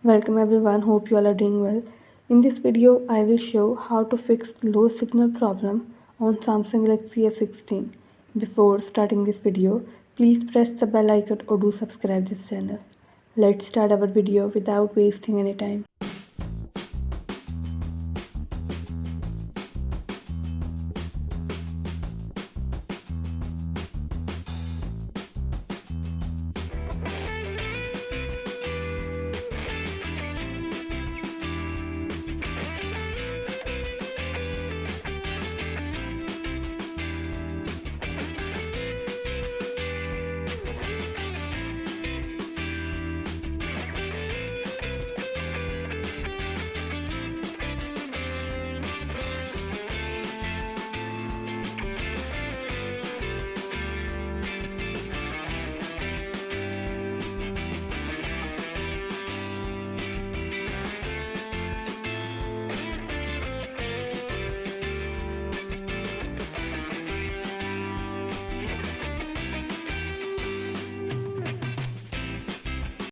Welcome everyone, hope you all are doing well. In this video, I will show how to fix low signal problem on Samsung Galaxy F16. Before starting this video, please press the bell icon or do subscribe this channel. Let's start our video without wasting any time.